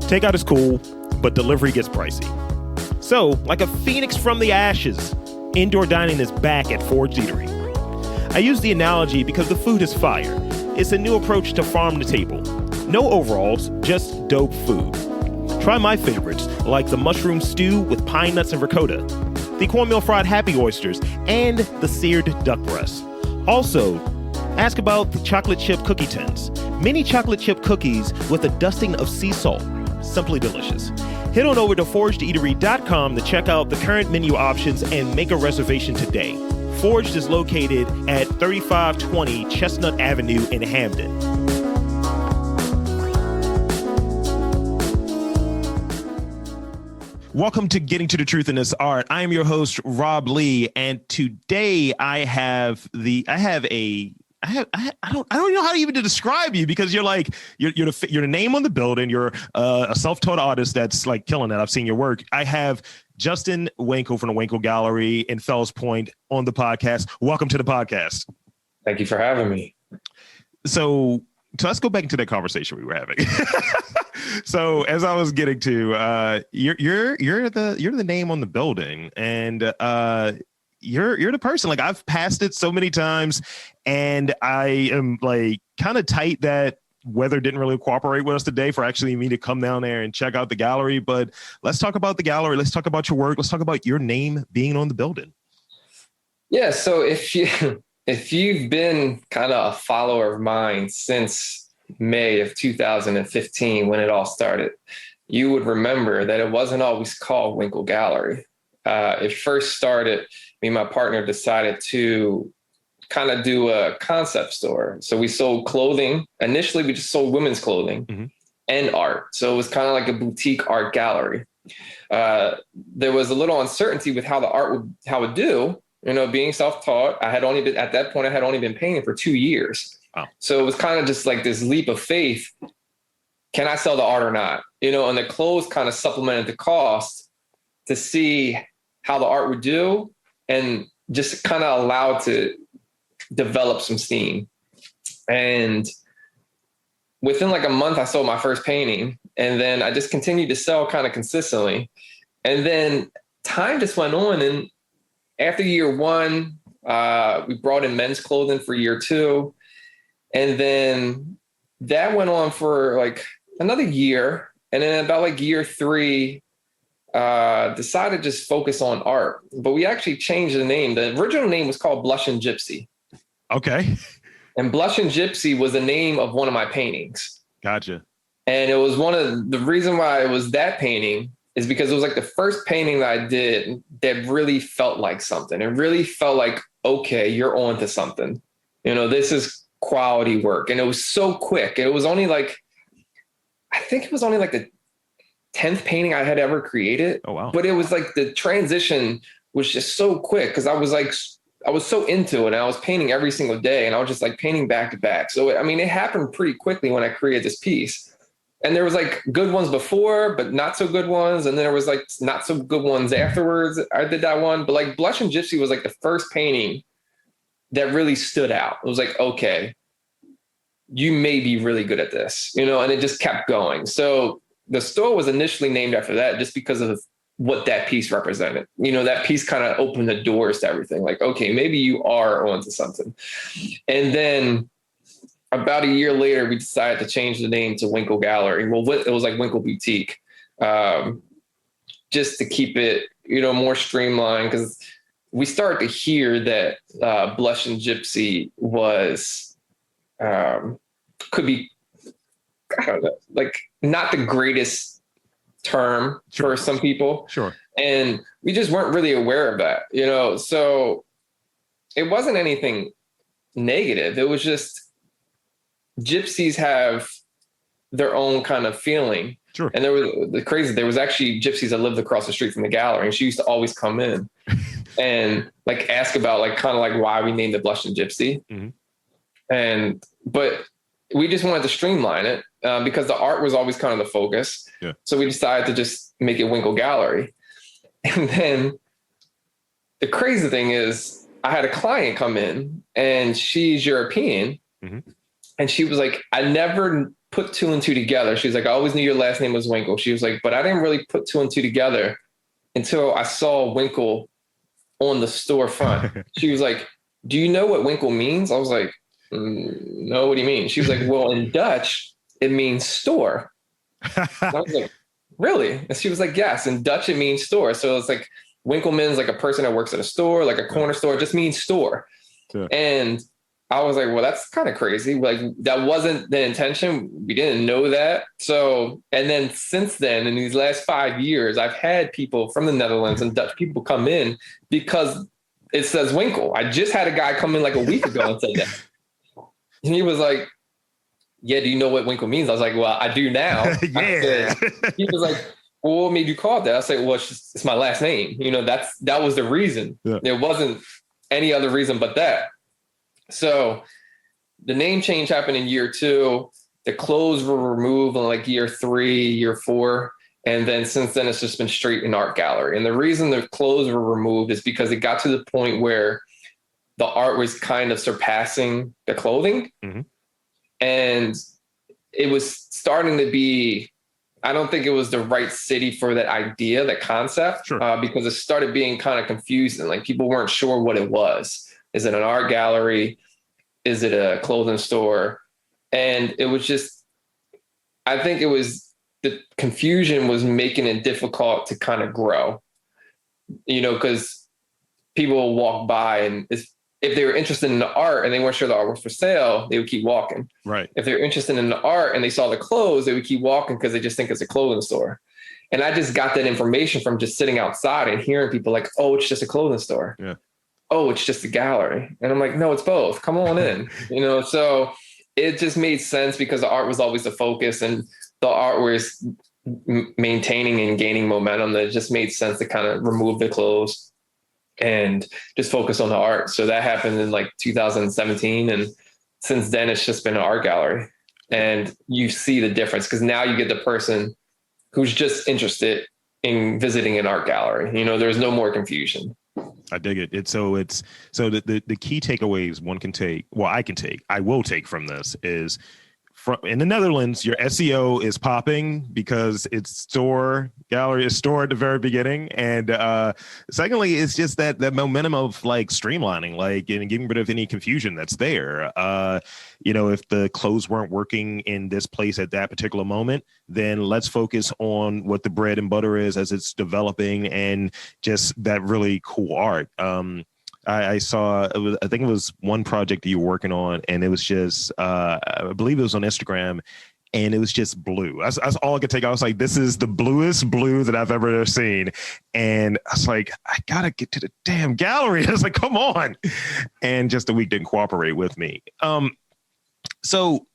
Takeout is cool, but delivery gets pricey. So, like a phoenix from the ashes, indoor dining is back at Forged Eatery. I use the analogy because the food is fire. It's a new approach to farm to table. No overalls, just dope food. Try my favorites, like the mushroom stew with pine nuts and ricotta, the cornmeal fried happy oysters, and the seared duck breast. Also, ask about the chocolate chip cookie tins. Mini chocolate chip cookies with a dusting of sea salt. Simply delicious. Head on over to forgedeatery.com to check out the current menu options and make a reservation today. Forged is located at 3520 Chestnut Avenue in Hamden. Welcome to Getting to the Truth in This Art. I am your host, Rob Lee, and today I don't know how even to describe you, because you're the name on the building. You're a self-taught artist that's like killing it. I've seen your work. I have Justin Winkel from the Winkel Gallery in Fells Point on the podcast. Welcome to the podcast. Thank you for having me. So let's go back into that conversation we were having. So as I was getting to, you're the name on the building, and you're the person. Like, I've passed it so many times, and I am like kind of tight that weather didn't really cooperate with us today for actually me to come down there and check out the gallery. But let's talk about the gallery. Let's talk about your work. Let's talk about your name being on the building. Yeah. So if you've been kind of a follower of mine since May of 2015, when it all started, you would remember that it wasn't always called Winkel Gallery. It first started, me and my partner decided to kind of do a concept store. So we sold clothing. Initially, we just sold women's clothing and art. So it was kind of like a boutique art gallery. There was a little uncertainty with how the art would do. You know, being self-taught, at that point, I had only been painting for 2 years. Wow. So it was kind of just like this leap of faith. Can I sell the art or not? You know, and the clothes kind of supplemented the cost to see how the art would do, and just kind of allowed to develop some steam. And within like a month, I sold my first painting, and then I just continued to sell kind of consistently. And then time just went on. And after year one, we brought in men's clothing for year two. And then that went on for like another year. And then about like year three, decided to just focus on art. But we actually changed the name. The original name was called Blushing Gypsy. Okay. And Blushing Gypsy was the name of one of my paintings. Gotcha. And it was the reason why it was that painting is because it was like the first painting that I did that really felt like something. It really felt like, okay, you're on to something. You know, this is quality work. And it was so quick. It was only like, I think it was only like the 10th painting I had ever created. Oh, wow. But it was like the transition was just so quick, because I was so into it, and I was painting every single day, and I was just like painting back to back. So, I mean, it happened pretty quickly when I created this piece. And there was like good ones before, but not so good ones. And then there was like not so good ones afterwards. I did that one. But like Blushing Gypsy was like the first painting that really stood out. It was like, okay, you may be really good at this, you know, and it just kept going. So the store was initially named after that, just because of what that piece represented. You know, that piece kind of opened the doors to everything. Like, okay, maybe you are onto something. And then about a year later, we decided to change the name to Winkel Gallery. Well, it was like Winkel Boutique, just to keep it, you know, more streamlined, because we started to hear that Blushing Gypsy was, could be, I don't know, like not the greatest term for some people. Sure. And we just weren't really aware of that, you know? So it wasn't anything negative. It was just gypsies have their own kind of feeling. Sure. And there was actually gypsies that lived across the street from the gallery, and she used to always come in and like ask about like kind of like why we named it Blushing Gypsy. But we just wanted to streamline it because the art was always kind of the focus. Yeah. So we decided to just make it Winkel Gallery. And then the crazy thing is, I had a client come in, and she's European. And she was like, I never put two and two together. She was like, I always knew your last name was Winkel. She was like, but I didn't really put two and two together until I saw Winkel on the storefront. She was like, do you know what Winkel means? I was like, no, what do you mean? She was like, well, in Dutch, it means store. And I was like, really? And she was like, yes, in Dutch, it means store. So it's like Winkelman's like a person that works at a store, like a corner store, it just means store. Yeah. And I was like, well, that's kind of crazy. Like, that wasn't the intention. We didn't know that. So, and then since then, in these last 5 years, I've had people from the Netherlands and Dutch people come in because it says Winkel. I just had a guy come in like a week ago and said that. And he was like, yeah, do you know what Winkel means? I was like, well, I do now. Yeah. He was like, well, what made you call it that? I was like, well, it's my last name. You know, that was the reason. Yeah. There wasn't any other reason but that. So the name change happened in year 2. The clothes were removed in like year 3, year 4. And then since then, it's just been straight in art gallery. And the reason the clothes were removed is because it got to the point where the art was kind of surpassing the clothing. Mm-hmm. And it was starting to be, I don't think it was the right city for that idea, that concept, sure. Because it started being kind of confusing. Like, people weren't sure what it was. Is it an art gallery? Is it a clothing store? And it was just, I think it was, the confusion was making it difficult to kind of grow, you know, because people will walk by and if they were interested in the art and they weren't sure the art was for sale, they would keep walking. Right. If they're interested in the art and they saw the clothes, they would keep walking because they just think it's a clothing store. And I just got that information from just sitting outside and hearing people like, oh, it's just a clothing store. Yeah. Oh, it's just a gallery. And I'm like, no, it's both. Come on in. You know, so it just made sense because the art was always the focus and the art was maintaining and gaining momentum. That it just made sense to kind of remove the clothes and just focus on the art. So that happened in like 2017. And since then, it's just been an art gallery. And you see the difference because now you get the person who's just interested in visiting an art gallery. You know, there's no more confusion. I dig it. So the key takeaways I will take from this is, in the Netherlands, your SEO is popping because it's gallery is store at the very beginning. And secondly, it's just that momentum of like streamlining, like, and getting rid of any confusion that's there. You know, if the clothes weren't working in this place at that particular moment, then let's focus on what the bread and butter is as it's developing and just that really cool art. I saw, I think it was one project that you were working on, and it was just, I believe it was on Instagram, and it was just blue. That's all I could take. I was like, this is the bluest blue that I've ever seen. And I was like, I got to get to the damn gallery. I was like, come on. And just the week didn't cooperate with me. So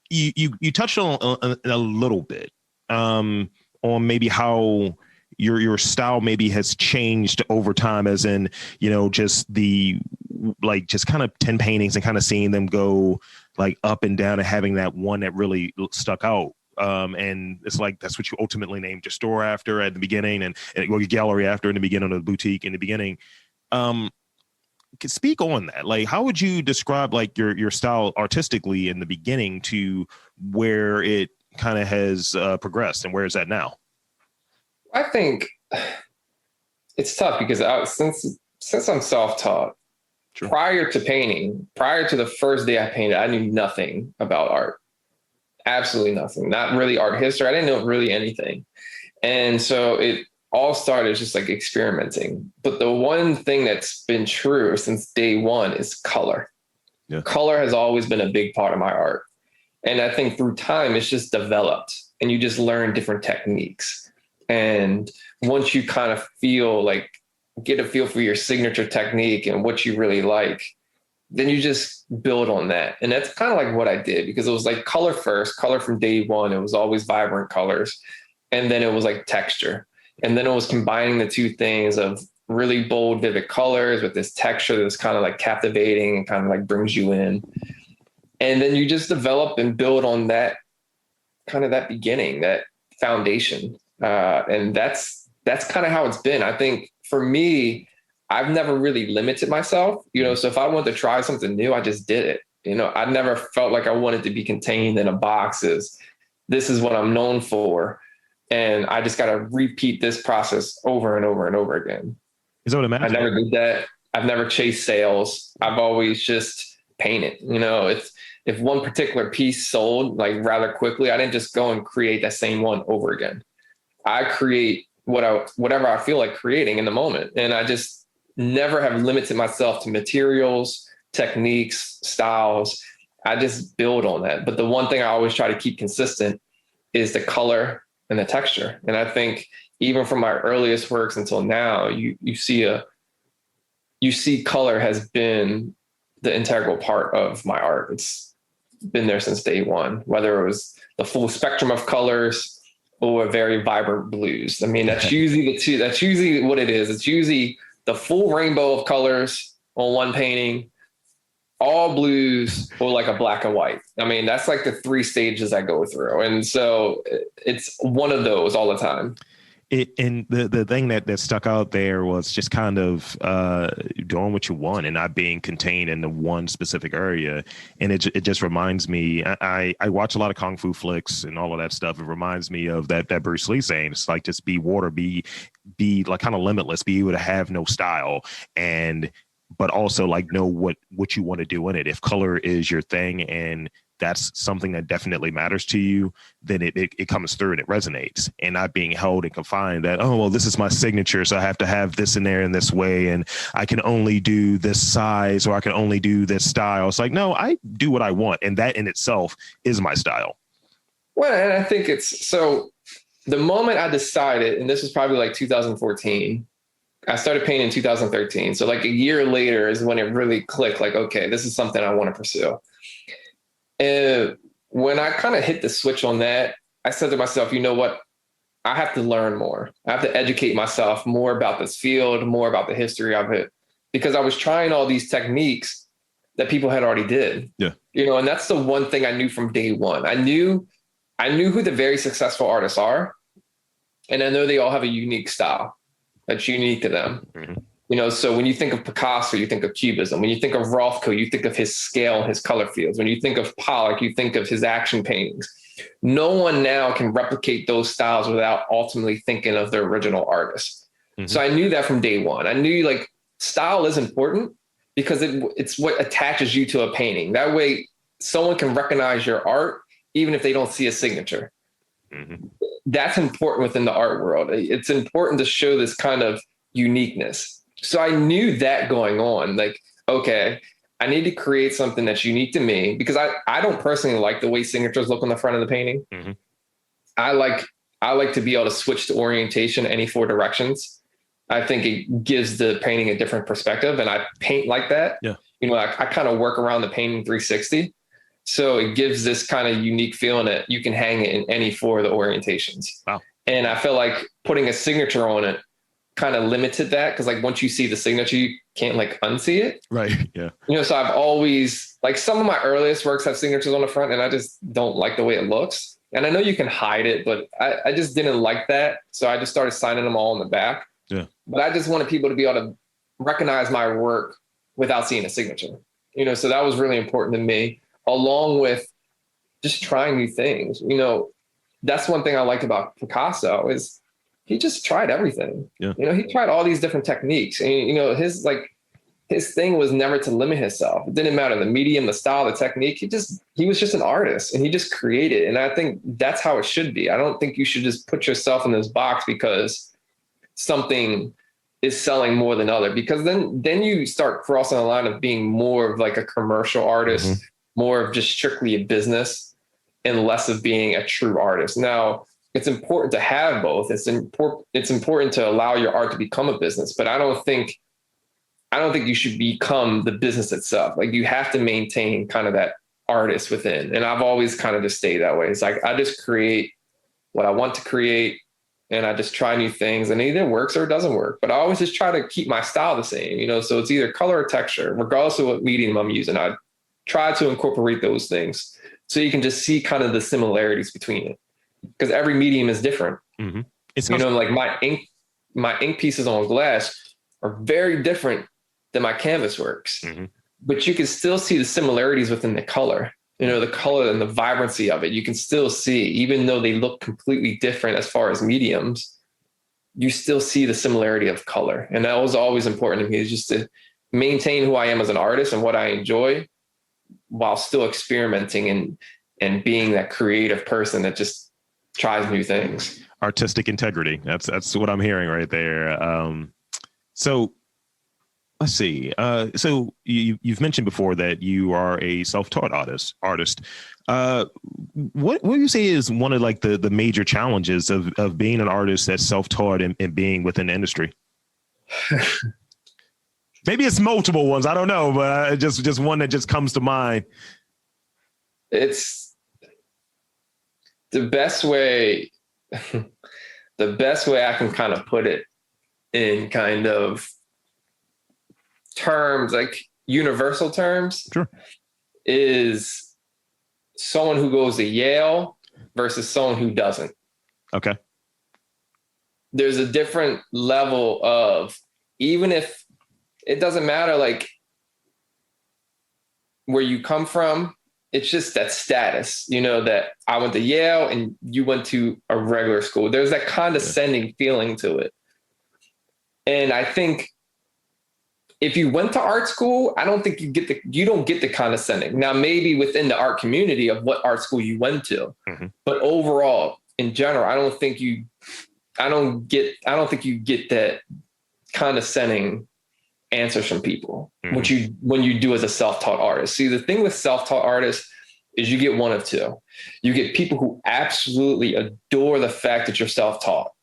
you touched on a little bit on maybe how your style maybe has changed over time, as in, you know, just just kind of 10 paintings and kind of seeing them go like up and down and having that one that really stuck out. And it's like, that's what you ultimately named your store after at the beginning and your gallery after in the beginning, of the boutique in the beginning. Speak on that. Like, how would you describe like your style artistically in the beginning to where it kind of has progressed, and where is that now? I think it's tough because since I'm self-taught, sure. Prior to the first day I painted, I knew nothing about art. Absolutely nothing. Not really art history. I didn't know really anything. And so it all started just like experimenting. But the one thing that's been true since day one is color. Yeah. Color has always been a big part of my art. And I think through time, it's just developed and you just learn different techniques. And once you kind of get a feel for your signature technique and what you really like, then you just build on that. And that's kind of like what I did, because it was like color first, color from day one. It was always vibrant colors. And then it was like texture. And then it was combining the two things of really bold, vivid colors with this texture that's kind of like captivating and kind of like brings you in. And then you just develop and build on that kind of that beginning, that foundation. And that's kind of how it's been. I think for me, I've never really limited myself, you know, so if I wanted to try something new, I just did it. I never felt like I wanted to be contained in a box. This is what I'm known for. And I just got to repeat this process over and over and over again. Is that what I never did that. I've never chased sales. I've always just painted. If one particular piece sold like rather quickly, I didn't just go and create that same one over again. I create whatever I feel like creating in the moment. And I just never have limited myself to materials, techniques, styles. I just build on that. But the one thing I always try to keep consistent is the color and the texture. And I think even from my earliest works until now, you see color has been the integral part of my art. It's been there since day one, whether it was the full spectrum of colors or very vibrant blues. I mean, that's usually what it is. It's usually the full rainbow of colors on one painting, all blues, or like a black and white. I mean, that's like the 3 stages I go through. And so it's one of those all the time. And the thing that stuck out there was just kind of doing what you want and not being contained in the one specific area. And it just reminds me, I watch a lot of Kung Fu flicks and all of that stuff. It reminds me of that Bruce Lee saying, it's like, just be water, be like kind of limitless, be able to have no style, but also like know what you want to do in it. If color is your thing and that's something that definitely matters to you, then it comes through and it resonates, and not being held and confined that, oh, well, this is my signature, so I have to have this in there in this way, and I can only do this size, or I can only do this style. It's like, no, I do what I want. And that in itself is my style. Well, and I think so the moment I decided, and this was probably like 2014, I started painting in 2013. So like a year later is when it really clicked, like, okay, this is something I want to pursue. And when I kind of hit the switch on that, I said to myself, you know what? I have to learn more. I have to educate myself more about this field, more about the history of it, because I was trying all these techniques that people had already did. Yeah. And that's the one thing I knew from day one. I knew who the very successful artists are. And I know they all have a unique style that's unique to them. Mm-hmm. So when you think of Picasso, you think of Cubism. When you think of Rothko, you think of his scale and his color fields. When you think of Pollock, you think of his action paintings. No one now can replicate those styles without ultimately thinking of the original artist. Mm-hmm. So I knew that from day one. I knew like style is important because it's what attaches you to a painting. That way someone can recognize your art, even if they don't see a signature. Mm-hmm. That's important within the art world. It's important to show this kind of uniqueness. So I knew that going on, like, okay, I need to create something that's unique to me, because I don't personally like the way signatures look on the front of the painting. Mm-hmm. I like to be able to switch the orientation any 4 directions. I think it gives the painting a different perspective, and I paint like that. Yeah. I kind of work around the painting 360. So it gives this kind of unique feeling that you can hang it in any 4 of the orientations. Wow. And I feel like putting a signature on it kind of limited that, because like once you see the signature, you can't like unsee it. Right. Yeah. So I've always, like, some of my earliest works have signatures on the front, and I just don't like the way it looks. And I know you can hide it, but I just didn't like that. So I just started signing them all in the back. Yeah. But I just wanted people to be able to recognize my work without seeing a signature. So that was really important to me, along with just trying new things. That's one thing I liked about Picasso is he just tried everything. Yeah. He tried all these different techniques, and his thing was never to limit himself. It didn't matter the medium, the style, the technique. He was just an artist, and he just created. And I think that's how it should be. I don't think you should just put yourself in this box because something is selling more than other, because then you start crossing the line of being more of like a commercial artist, mm-hmm. more of just strictly a business, and less of being a true artist. Now, it's important to have both. It's important to allow your art to become a business, but I don't think you should become the business itself. Like, you have to maintain kind of that artist within. And I've always kind of just stayed that way. It's like, I just create what I want to create, and I just try new things, and it either works or it doesn't work. But I always just try to keep my style the same, so it's either color or texture, regardless of what medium I'm using. I try to incorporate those things so you can just see kind of the similarities between it, because every medium is different. Mm-hmm. It's like my ink pieces on glass are very different than my canvas works. Mm-hmm. but you can still see the similarities within the color, the color and the vibrancy of it. You can still see, even though they look completely different as far as mediums, you still see the similarity of color. And that was always important to me, is just to maintain who I am as an artist and what I enjoy while still experimenting and being that creative person that just tries new things. Artistic integrity. That's what I'm hearing right there. So let's see. So you've mentioned before that you are a self-taught artist. What do you say is one of like the major challenges of being an artist that's self-taught and being within the industry? Maybe it's multiple ones. I don't know, but just one that just comes to mind. It's the best way. The best way I can kind of put it in kind of terms, like universal terms, sure, is someone who goes to Yale versus someone who doesn't. Okay. There's a different level of, even if it doesn't matter like where you come from, it's just that status, that I went to Yale and you went to a regular school. There's that condescending feeling to it. And I think if you went to art school, I don't think you don't get the condescending. Now, maybe within the art community of what art school you went to, but overall, in general, I don't think you get that condescending answers from people, when you do as a self-taught artist. See, the thing with self-taught artists is you get one of two. You get people who absolutely adore the fact that you're self-taught.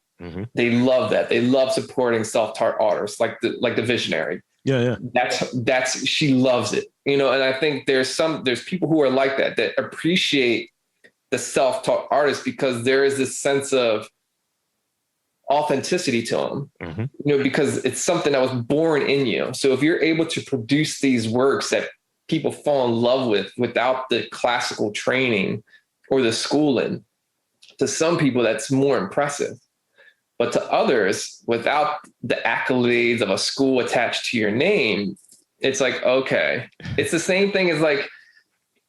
They love that. They love supporting self-taught artists, like the visionary. Yeah. That's she loves it. And I think there's people who are like that appreciate the self-taught artist because there is this sense of authenticity to them, because it's something that was born in you. So if you're able to produce these works that people fall in love with without the classical training or the schooling, to some people that's more impressive. But to others, without the accolades of a school attached to your name, it's like, okay, it's the same thing as like,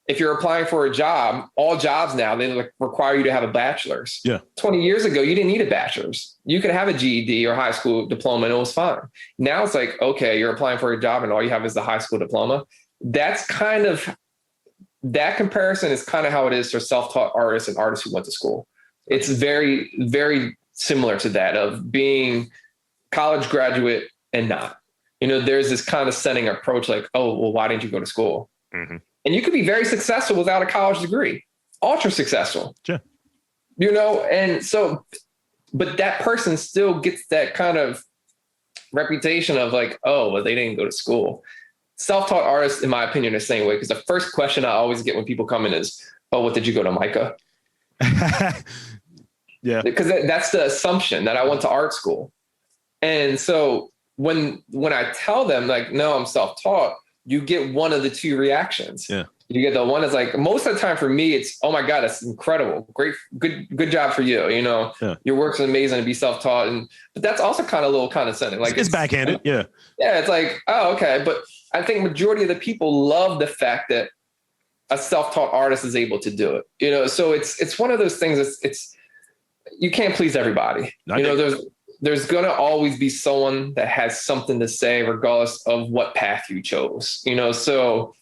if you're applying for a job, all jobs now, they require you to have a bachelor's. Yeah. 20 years ago, you didn't need a bachelor's. You could have a GED or high school diploma and it was fine. Now it's like, okay, you're applying for a job and all you have is the high school diploma. That comparison is kind of how it is for self-taught artists and artists who went to school. It's very, very similar to that of being college graduate and not. There's this condescending approach like, oh, well, why didn't you go to school? And you could be very successful without a college degree, ultra successful. Sure. And so, but that person still gets that kind of reputation of like, oh, well, they didn't go to school. Self-taught artists, in my opinion, are the same way, because the first question I always get when people come in is, oh, what did you go to MICA? Yeah. Because that's the assumption that I went to art school. And so when I tell them like, no, I'm self-taught, you get one of the two reactions. Yeah. You get the one that's like, most of the time for me, it's, oh my God, that's incredible. Great, good job for you. Yeah. Your work's amazing to be self-taught. But that's also kind of a little condescending. Like it's backhanded. Yeah. Yeah. It's like, oh, okay. But I think majority of the people love the fact that a self-taught artist is able to do it, so it's one of those things. It's you can't please everybody. There's going to always be someone that has something to say regardless of what path you chose, so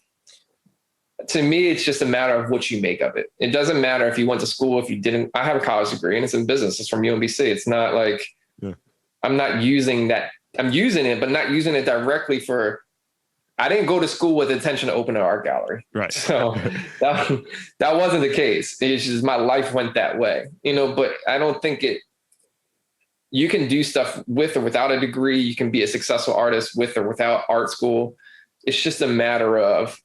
to me, it's just a matter of what you make of it. It doesn't matter if you went to school, if you didn't. I have a college degree and it's in business. It's from UMBC. It's not like I'm not using that. I'm using it, but not using it directly for, I didn't go to school with the intention to open an art gallery. Right. So that wasn't the case. It's just my life went that way, but I don't think you can do stuff with or without a degree. You can be a successful artist with or without art school. It's just a matter of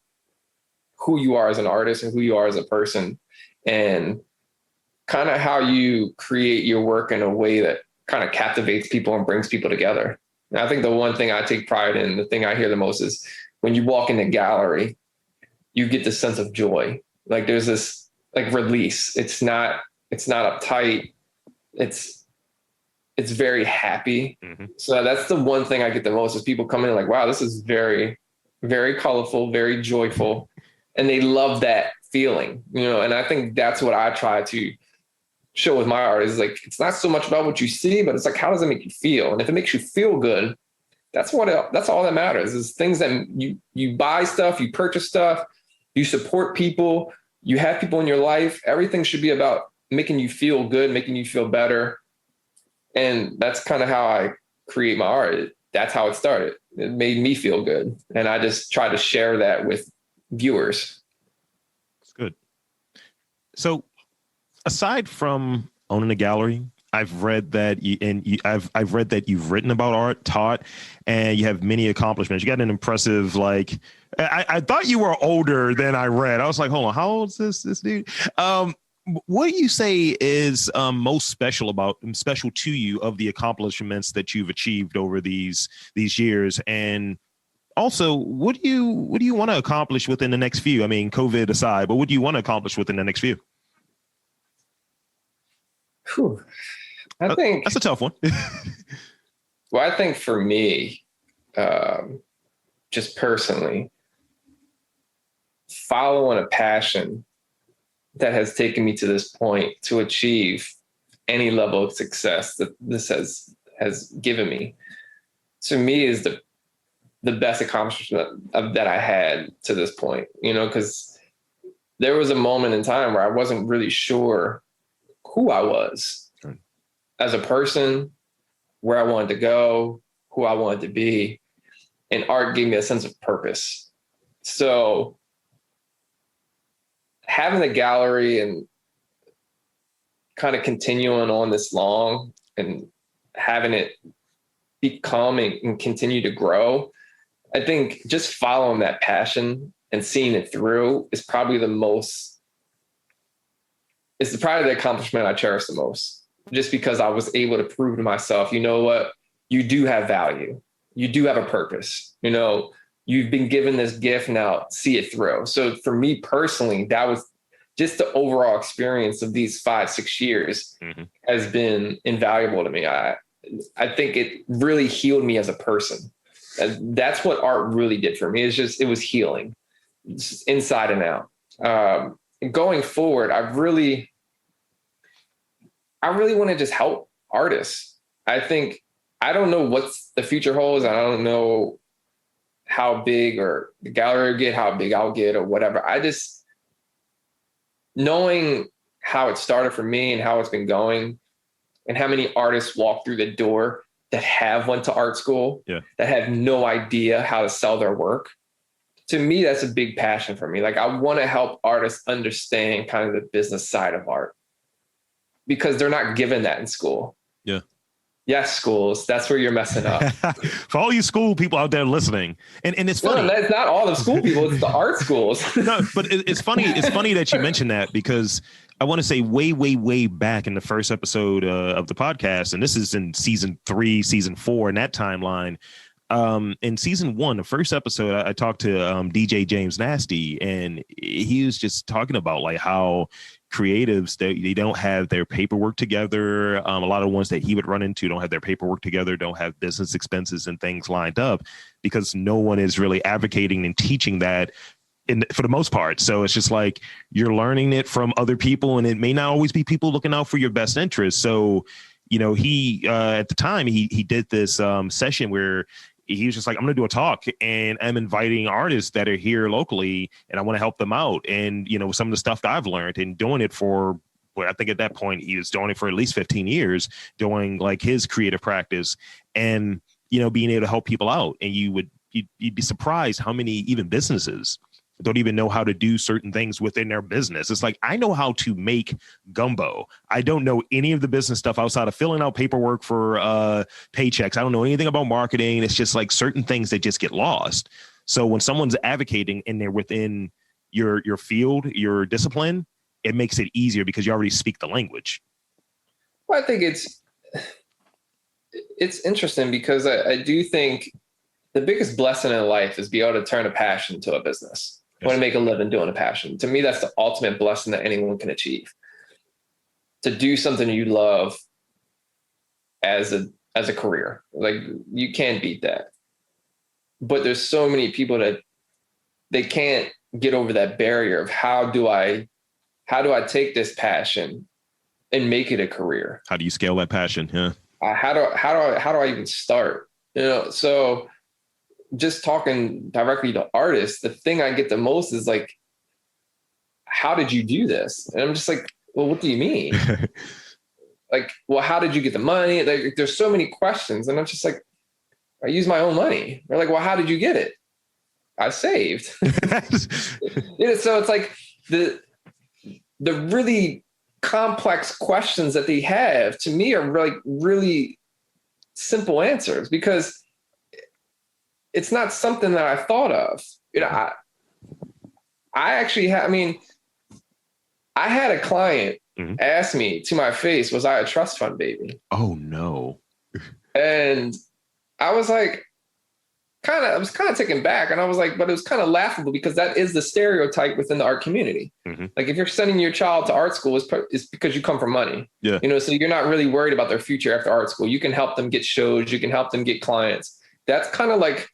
who you are as an artist and who you are as a person, and kind of how you create your work in a way that kind of captivates people and brings people together. And I think the one thing I take pride in, the thing I hear the most, is when you walk in the gallery, you get this sense of joy. Like there's this like release. It's not uptight. It's very happy. So that's the one thing I get the most, is people come in like, wow, this is very very colorful, very joyful, and they love that feeling, and I think that's what I try to show with my art is like, it's not so much about what you see, but it's like, how does it make you feel? And if it makes you feel good, that's all that matters is things that you buy stuff, you purchase stuff, you support people, you have people in your life. Everything should be about making you feel good, making you feel better. And that's kind of how I create my art. That's how it started. It made me feel good. And I just try to share that with viewers. That's good. So aside from owning a gallery, I've read that I've read that you've written about art, taught, and you have many accomplishments. You got an impressive, like, I thought you were older than I read. I was like, hold on, how old is this dude? What do you say is most special to you of the accomplishments that you've achieved over these years? And also, what do you want to accomplish within the next few? I mean, COVID aside, but what do you want to accomplish within the next few? Whew. I think that's a tough one. Well, I think for me, just personally, following a passion that has taken me to this point to achieve any level of success that this has given me, to me is the best accomplishment that I had to this point, because there was a moment in time where I wasn't really sure who I was as a person, where I wanted to go, who I wanted to be. And art gave me a sense of purpose. So having the gallery and kind of continuing on this long and having it become and continue to grow, I think just following that passion and seeing it through is probably the accomplishment I cherish the most. Just because I was able to prove to myself, you know what, you do have value. You do have a purpose. You've been given this gift, now see it through. So for me personally, that was just the overall experience of these 5-6 years has been invaluable to me. I think it really healed me as a person. And that's what art really did for me. It was healing, just inside and out. Going forward, I really want to just help artists. I don't know what the future holds. I don't know how big or the gallery will get, how big I'll get or whatever. I just, knowing how it started for me and how it's been going and how many artists walk through the door that went to art school, that have no idea how to sell their work. To me, that's a big passion for me. Like, I want to help artists understand kind of the business side of art, because they're not given that in school. Yeah. Yes, schools. That's where you're messing up. For all you school people out there listening, and it's funny. No, that's not all the school people. It's the art schools. No, but it's funny. It's funny that you mentioned that, because I want to say way, way, way back in the first episode of the podcast, and this is in season 3, season 4, in that timeline. In season 1, the first episode, I talked to DJ James Nasty, and he was just talking about like how creatives, they don't have their paperwork together. A lot of the ones that he would run into don't have their paperwork together, don't have business expenses and things lined up, because no one is really advocating and teaching that for the most part. So it's just like you're learning it from other people, and it may not always be people looking out for your best interest. So, he at the time he did this session where he was just like, I'm going to do a talk, and I'm inviting artists that are here locally, and I want to help them out. And, some of the stuff that I've learned, and doing it for, I think at that point he was doing it for at least 15 years, doing like his creative practice, and, being able to help people out. And you'd be surprised how many even businesses don't even know how to do certain things within their business. It's like, I know how to make gumbo. I don't know any of the business stuff outside of filling out paperwork for paychecks. I don't know anything about marketing. It's just like certain things that just get lost. So when someone's advocating and they're within your field, your discipline, it makes it easier because you already speak the language. Well, I think it's interesting because I do think the biggest blessing in life is be able to turn a passion to a business. Yes. Want to make a living doing a passion. To me, that's the ultimate blessing that anyone can achieve. To do something you love as a career. Like, you can't beat that. But there's so many people that they can't get over that barrier of how do I take this passion and make it a career? How do you scale that passion? Yeah. How do I even start? So just talking directly to artists, the thing I get the most is like, how did you do this? And I'm just like, well, what do you mean? Like, well, how did you get the money? Like, there's so many questions. And I'm just like, I use my own money. They're like, well, how did you get it? I saved. So it's like the really complex questions that they have to me are like really simple answers, because it's not something that I thought of. I actually had, I had a client ask me to my face, was I a trust fund baby? Oh no. And I was like, I was kind of taken back, and I was like, but it was kind of laughable, because that is the stereotype within the art community. Like, if you're sending your child to art school, it's because you come from money. Yeah. So you're not really worried about their future after art school. You can help them get shows. You can help them get clients. That's kind of like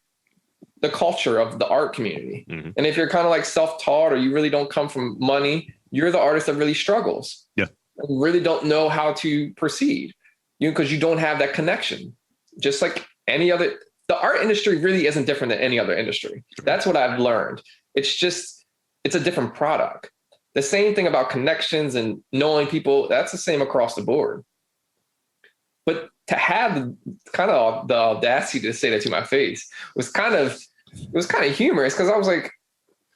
the culture of the art community. And if you're kind of like self-taught, or you really don't come from money, you're the artist that really struggles. Yeah. And really don't know how to proceed, because you don't have that connection. Just like any other, the art industry really isn't different than any other industry. That's what I've learned. It's a different product. The same thing about connections and knowing people, that's the same across the board. But to have kind of the audacity to say that to my face was kind of humorous, because I was like,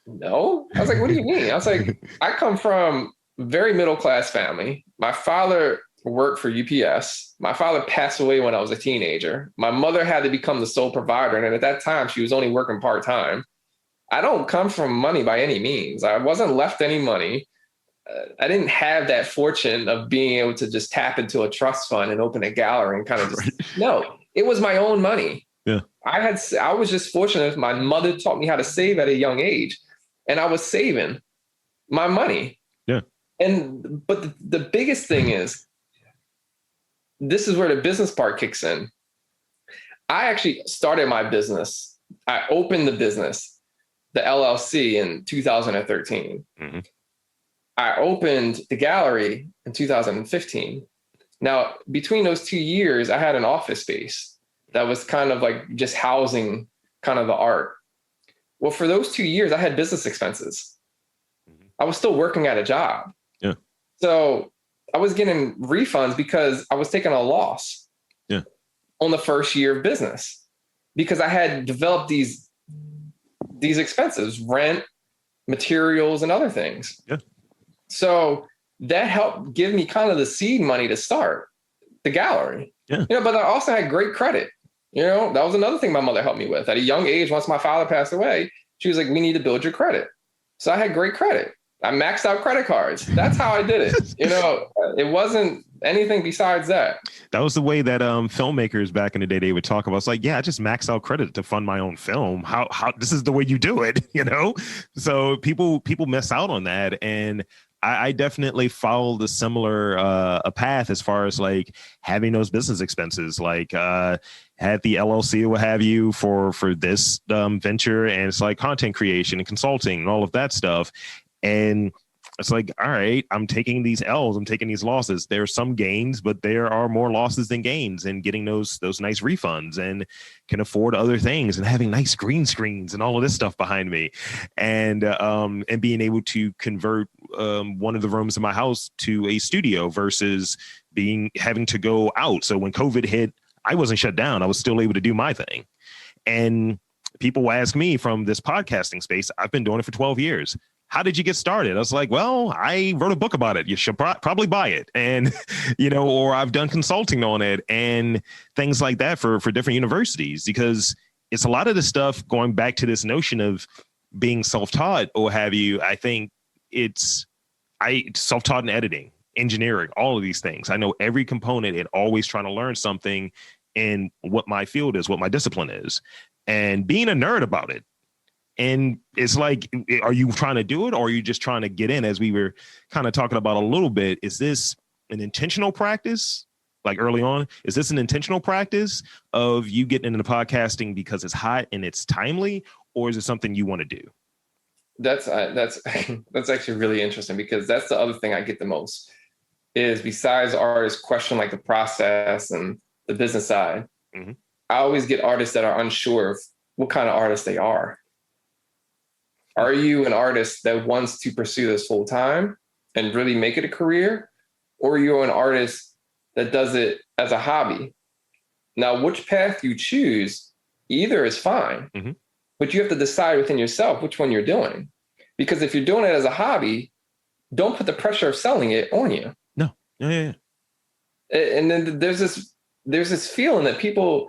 no. I was like, what do you mean? I was like, I come from a very middle-class family. My father worked for UPS. My father passed away when I was a teenager. My mother had to become the sole provider. And at that time, she was only working part-time. I don't come from money by any means. I wasn't left any money. I didn't have that fortune of being able to just tap into a trust fund and open a gallery and kind of just, no, it was my own money. Yeah. I was just fortunate. My mother taught me how to save at a young age, and I was saving my money. Yeah. But the biggest thing is, this is where the business part kicks in. I actually started my business. I opened the business, the LLC, in 2013. I opened the gallery in 2015. Now, between those 2 years, I had an office space that was kind of like just housing kind of the art. Well, for those 2 years, I had business expenses. I was still working at a job. Yeah. So I was getting refunds because I was taking a loss on the first year of business, because I had developed these expenses, rent, materials, and other things. Yeah. So that helped give me kind of the seed money to start the gallery. Yeah. But I also had great credit. That was another thing my mother helped me with. At a young age, once my father passed away, she was like, we need to build your credit. So I had great credit. I maxed out credit cards. That's how I did it. It wasn't anything besides that. That was the way that filmmakers back in the day, they would talk about. It's like, yeah, I just maxed out credit to fund my own film. How this is the way you do it, So people miss out on that. And I definitely followed a similar a path as far as like having those business expenses, like had the LLC or what have you for this venture. And it's like content creation and consulting and all of that stuff. And it's like, all right, I'm taking these L's, I'm taking these losses. There are some gains, but there are more losses than gains, and getting those nice refunds, and can afford other things, and having nice green screens and all of this stuff behind me, and being able to convert one of the rooms in my house to a studio versus having to go out. So when COVID hit, I wasn't shut down. I was still able to do my thing. And people ask me from this podcasting space, I've been doing it for 12 years. How did you get started? I was like, well, I wrote a book about it. You should probably buy it. And, or I've done consulting on it and things like that for different universities, because it's a lot of the stuff going back to this notion of being self-taught or have you. I think self-taught in editing, engineering, all of these things. I know every component and always trying to learn something in what my field is, what my discipline is, and being a nerd about it. And it's like, are you trying to do it, or are you just trying to get in? As we were kind of talking about a little bit, is this an intentional practice? Like early on, is this an intentional practice of you getting into podcasting because it's hot and it's timely, or is it something you want to do? that's that's actually really interesting, because that's the other thing I get the most is, besides artists question like the process and the business side, Mm-hmm. I always get artists that are unsure of what kind of artist they are. Are you an artist that wants to pursue this full time and really make it a career? Or are you an artist that does it as a hobby? Now, which path you choose, either is fine, Mm-hmm. but you have to decide within yourself which one you're doing. Because if you're doing it as a hobby, don't put the pressure of selling it on you. No. Yeah. And then there's this feeling that people,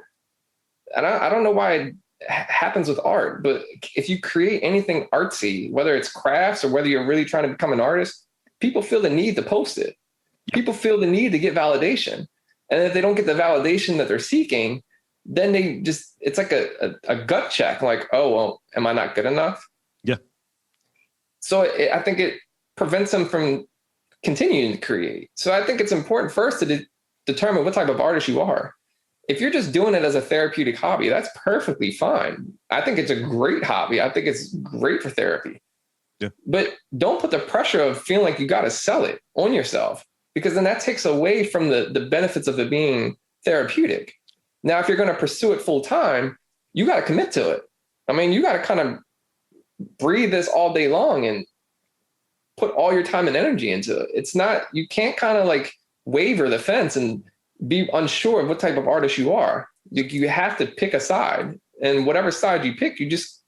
and I don't know why it happens with art, but if you create anything artsy, whether it's crafts or whether you're really trying to become an artist, people feel the need to post it. People feel the need to get validation. And if they don't get the validation that they're seeking, then they just, it's like a gut check, like, oh, well, am I not good enough? Yeah. So I think it prevents them from continuing to create. So I think it's important first to determine what type of artist you are. If you're just doing it as a therapeutic hobby, that's perfectly fine. I think it's a great hobby. I think it's great for therapy. Yeah. But don't put the pressure of feeling like you got to sell it on yourself, because then that takes away from the benefits of it being therapeutic. Now, if you're going to pursue it full time, you got to commit to it. I mean, you got to kind of breathe this all day long and put all your time and energy into it. It's not, you can't kind of like waver the fence and be unsure of what type of artist you are. You have to pick a side, and whatever side you pick, you just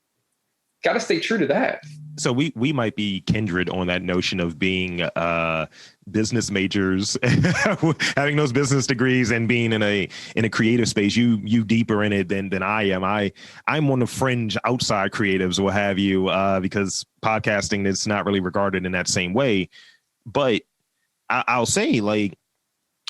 got to stay true to that. So we might be kindred on that notion of being business majors, having those business degrees and being in a creative space. You deeper in it than I am. I'm one of fringe outside creatives, what have you, because podcasting is not really regarded in that same way. But I'll say, like,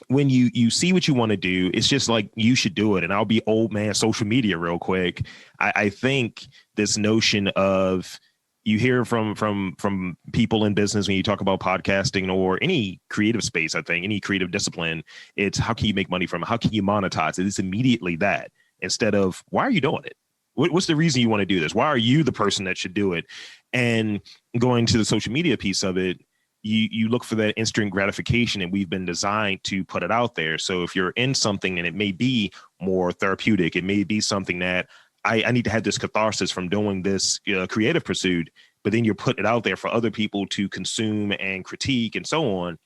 when you see what you want to do, it's just like, you should do it. And I'll be old man social media real quick. I think this notion of, you hear from people in business when you talk about podcasting or any creative space, I think any creative discipline, it's how can you make money from it? How can you monetize it? It's immediately that, instead of why are you doing it? What's the reason you want to do this? Why are you the person that should do it? And going to the social media piece of it, you look for that instant gratification, and we've been designed to put it out there. So if you're in something and it may be more therapeutic, it may be something that I need to have this catharsis from doing this creative pursuit, but then you're putting it out there for other people to consume and critique and so on.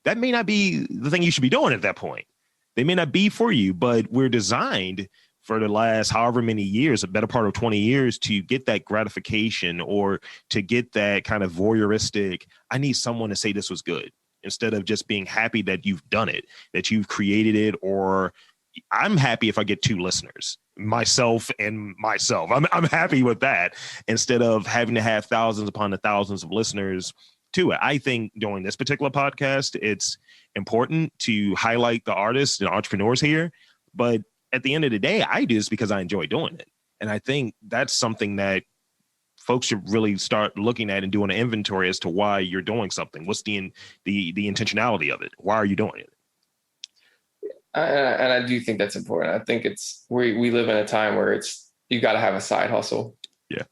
That may not be the thing you should be doing at that point. They may not be for you, but we're designed for the last however many years, a better part of 20 years, to get that gratification or to get that kind of voyeuristic, I need someone to say this was good, instead of just being happy that you've done it, that you've created it, or I'm happy if I get 2 listeners, myself and myself. I'm happy with that, instead of having to have thousands upon the thousands of listeners to it. I think doing this particular podcast, it's important to highlight the artists and entrepreneurs here. But at the end of the day, I do this because I enjoy doing it. And I think that's something that folks should really start looking at and doing an inventory as to why you're doing something. What's the intentionality of it? Why are you doing it? And I do think that's important. I think we live in a time where you got to have a side hustle. Yeah.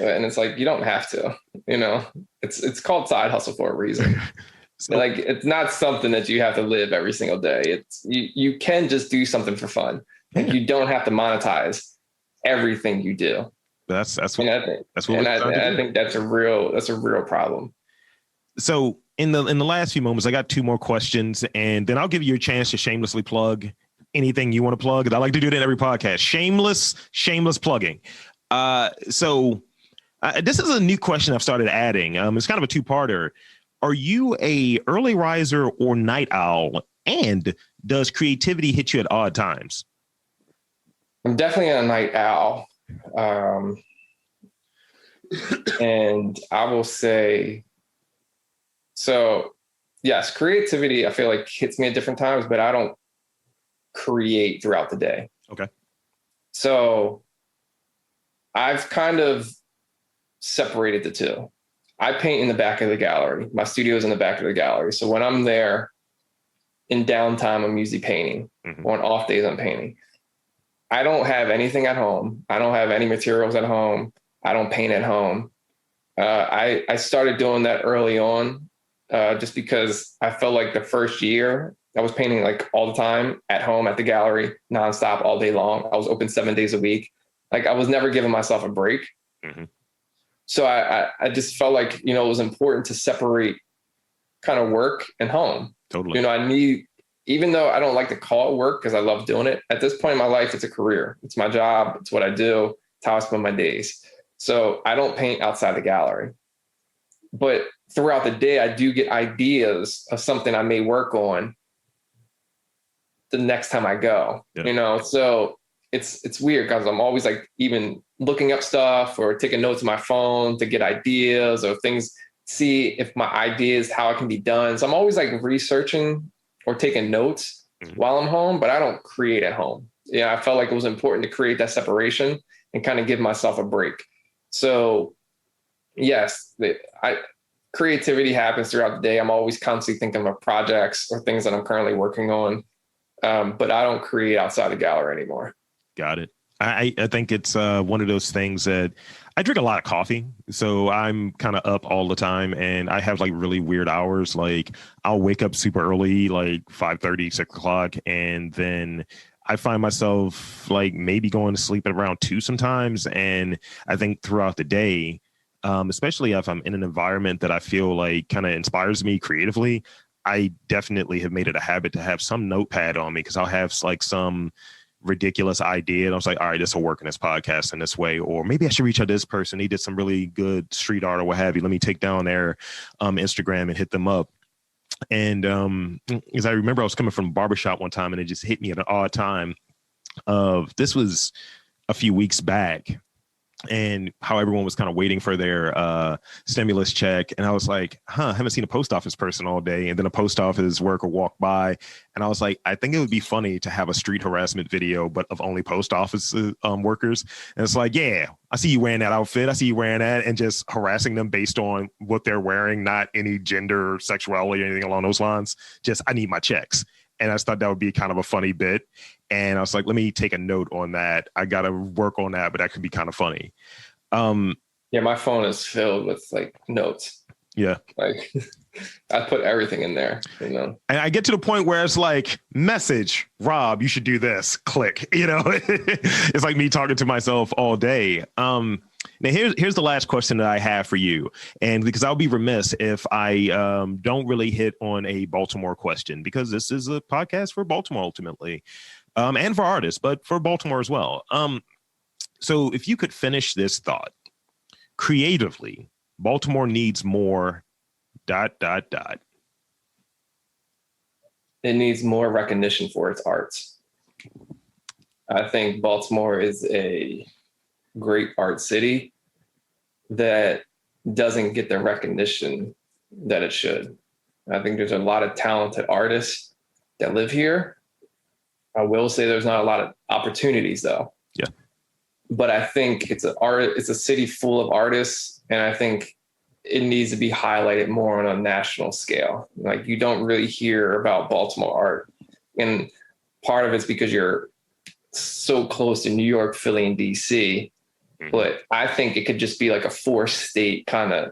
And it's like, you don't have to, it's called side hustle for a reason. So, like, it's not something that you have to live every single day. It's you can just do something for fun. Like, you don't have to monetize everything you do. That's what I think that's a real problem. So in the last few moments, I got 2 more questions, and then I'll give you a chance to shamelessly plug anything you want to plug. I like to do that in every podcast. Shameless plugging. So this is a new question I've started adding. It's kind of a 2-parter. Are you a early riser or night owl? And does creativity hit you at odd times? I'm definitely a night owl. And I will say, so yes, creativity, I feel like, hits me at different times, but I don't create throughout the day. Okay. So I've kind of separated the two. I paint in the back of the gallery. My studio is in the back of the gallery. So when I'm there in downtime, I'm usually painting. Mm-hmm. On off days, I'm painting. I don't have anything at home. I don't have any materials at home. I don't paint at home. I started doing that early on, just because I felt like the first year I was painting like all the time at home at the gallery, nonstop all day long. I was open 7 days a week. Like I was never giving myself a break. Mm-hmm. So I just felt like, it was important to separate kind of work and home. Totally. Even though I don't like to call it work because I love doing it, at this point in my life, it's a career. It's my job. It's what I do. It's how I spend my days. So I don't paint outside the gallery. But throughout the day, I do get ideas of something I may work on the next time I go. Yeah. So it's weird because I'm always like even looking up stuff or taking notes on my phone to get ideas or things, see if my ideas, how it can be done. So I'm always like researching or taking notes while I'm home, but I don't create at home. I felt like it was important to create that separation and kind of give myself a break. So yes, creativity happens throughout the day. I'm always constantly thinking of projects or things that I'm currently working on. But I don't create outside the gallery anymore. Got it. I think it's one of those things that I drink a lot of coffee. So I'm kind of up all the time and I have like really weird hours. Like I'll wake up super early, like 5:30, 6 o'clock. And then I find myself like maybe going to sleep at around 2 sometimes. And I think throughout the day, especially if I'm in an environment that I feel like kind of inspires me creatively, I definitely have made it a habit to have some notepad on me because I'll have like some ridiculous idea. And I was like, all right, this will work in this podcast in this way. Or maybe I should reach out to this person. He did some really good street art or what have you. Let me take down their Instagram and hit them up. And as I remember, I was coming from a barbershop one time and it just hit me at an odd time this was a few weeks back. And how everyone was kind of waiting for their stimulus check. And I was like, I haven't seen a post office person all day. And then a post office worker walked by. And I was like, I think it would be funny to have a street harassment video, but of only post office workers. And it's like, yeah, I see you wearing that outfit. I see you wearing that, and just harassing them based on what they're wearing, not any gender, sexuality, or anything along those lines. Just, I need my checks. And I just thought that would be kind of a funny bit. And I was like, let me take a note on that. I got to work on that, but that could be kind of funny. Yeah, my phone is filled with like notes. Yeah. Like I put everything in there, And I get to the point where it's like, message, Rob, you should do this. Click, It's like me talking to myself all day. Now, here's the last question that I have for you. And because I'll be remiss if I don't really hit on a Baltimore question, because this is a podcast for Baltimore ultimately, and for artists, but for Baltimore as well. So if you could finish this thought, creatively, Baltimore needs more ... It needs more recognition for its arts. I think Baltimore is a great art city that doesn't get the recognition that it should. I think there's a lot of talented artists that live here. I will say there's not a lot of opportunities though. Yeah. But I think it's a city full of artists, and I think it needs to be highlighted more on a national scale. Like you don't really hear about Baltimore art. And part of it's because you're so close to New York, Philly, and DC. But I think it could just be like a 4-state kind of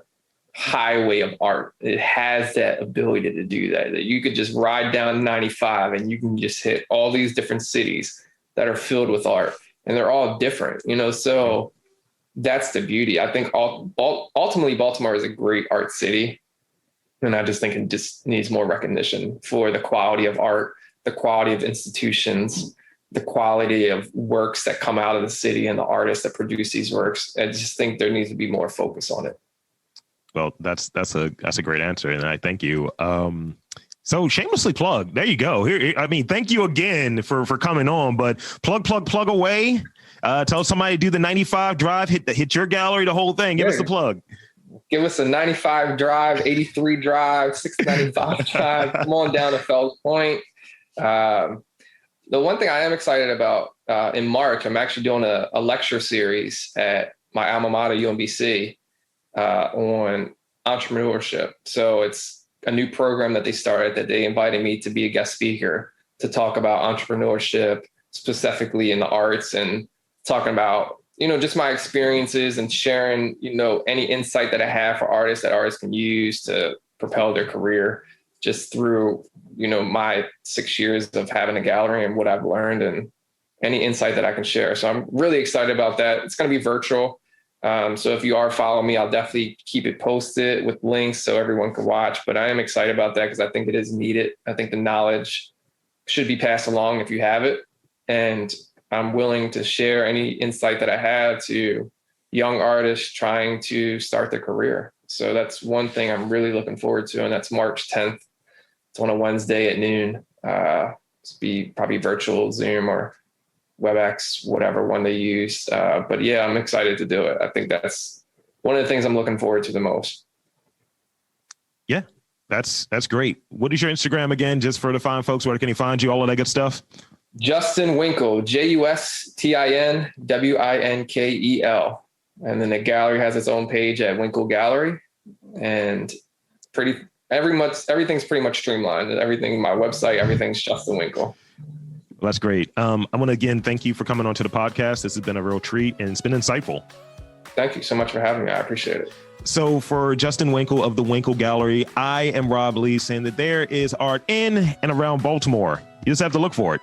highway of art. It has that ability to do that you could just ride down 95 and you can just hit all these different cities that are filled with art, and they're all different, so that's the beauty. I think ultimately Baltimore is a great art city. And I just think it just needs more recognition for the quality of art, the quality of institutions, the quality of works that come out of the city and the artists that produce these works. I just think there needs to be more focus on it. Well, that's a great answer. And I thank you. So shamelessly plug. There you go. Thank you again for coming on, but plug away. Tell somebody to do the 95 drive, hit your gallery, the whole thing. Give us the plug. Give us a 95 drive, 83 drive, 695 drive. Come on down to Fells Point. The one thing I am excited about in March, I'm actually doing a lecture series at my alma mater, UMBC, on entrepreneurship. So it's a new program that they started that they invited me to be a guest speaker to talk about entrepreneurship, specifically in the arts, and talking about just my experiences and sharing, any insight that I have for artists that artists can use to propel their career just through, my 6 years of having a gallery and what I've learned and any insight that I can share. So I'm really excited about that. It's going to be virtual. So if you are following me, I'll definitely keep it posted with links so everyone can watch. But I am excited about that because I think it is needed. I think the knowledge should be passed along if you have it. And I'm willing to share any insight that I have to young artists trying to start their career. So that's one thing I'm really looking forward to. And that's March 10th. It's on a Wednesday at noon. It's be probably virtual Zoom or WebEx, whatever one they use. But yeah, I'm excited to do it. I think that's one of the things I'm looking forward to the most. Yeah, that's great. What is your Instagram again? Just for the fine folks, where can he find you? All of that good stuff. Justin Winkel, JustinWinkel. And then the gallery has its own page at Winkel Gallery, and everything's pretty much streamlined. Everything, my website, everything's Justin Winkel. Well, that's great. I want to again thank you for coming onto the podcast. This has been a real treat and it's been insightful. Thank you so much for having me. I appreciate it. So for Justin Winkel of the Winkel Gallery, I am Rob Lee, saying that there is art in and around Baltimore. You just have to look for it.